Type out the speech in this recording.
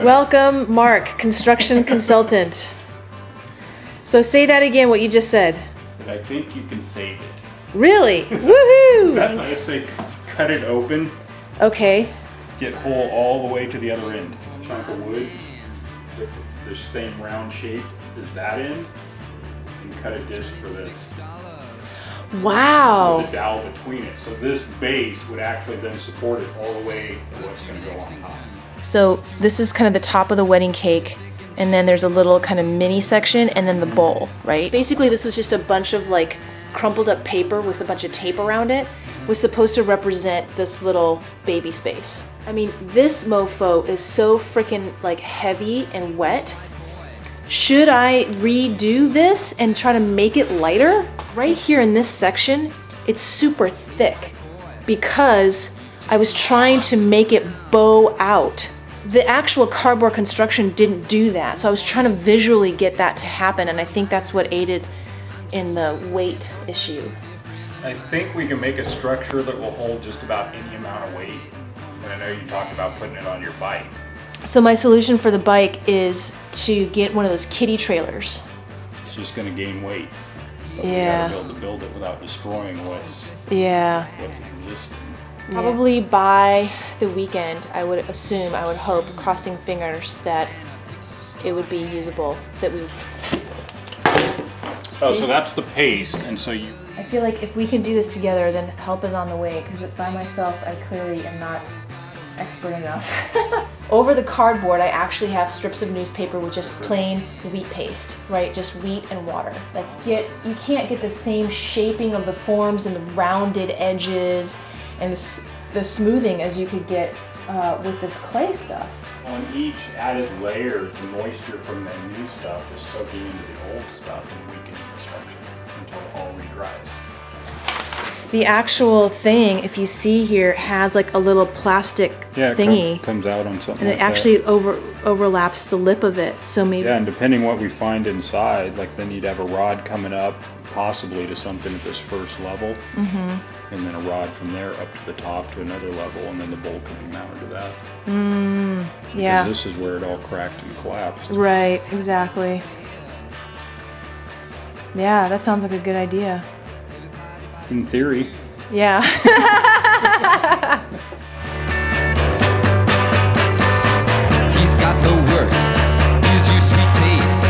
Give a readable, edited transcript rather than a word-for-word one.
Welcome, Mark, construction consultant. So say that again, what you just said. But I think you can save it. Really? Woohoo! That's why I say cut it open. Okay. Get hole all the way to the other end. A chunk of wood, the same round shape as that end, and cut a disc for this. Wow. With a dowel between it. So this base would actually then support it all the way to what's going to go on top. So this is kind of the top of the wedding cake, and then there's a little kind of mini section, and then the bowl, right? Basically, this was just a bunch of like crumpled up paper with a bunch of tape around it. Was supposed to represent this little baby space. I mean, this mofo is so freaking like heavy and wet. Should I redo this and try to make it lighter? Right here in this section, it's super thick because I was trying to make it bow out. The actual cardboard construction didn't do that, so I was trying to visually get that to happen, and I think that's what aided in the weight issue. I think we can make a structure that will hold just about any amount of weight. And I know you talked about putting it on your bike. So my solution for the bike is to get one of those kiddie trailers. It's just going to gain weight. But Yeah. we got to be able to build it without destroying what's existing. Probably by the weekend, I would hope, crossing fingers, that it would be usable. That we. Oh, so that's the paste, and so you. I feel like if we can do this together, then help is on the way, because by myself, I clearly am not expert enough. Over the cardboard, I actually have strips of newspaper with just plain wheat paste, right? Just wheat and water. You can't get the same shaping of the forms and the rounded edges and the smoothing as you could get with this clay stuff. On each added layer, the moisture from the new stuff is soaking into the old stuff and weakening the structure until it all redries. The actual thing, if you see here, has like a little plastic thingy. Comes out on something And it like actually that. overlaps the lip of it, so maybe. Yeah, and depending what we find inside, like then you'd have a rod coming up, possibly to something at this first level, and then a rod from there up to the top to another level, and then the bowl can be mounted to that. Yeah. Because this is where it all cracked and collapsed. Right, exactly. Yeah, that sounds like a good idea. In theory. Yeah. He's got the works, gives you sweet taste.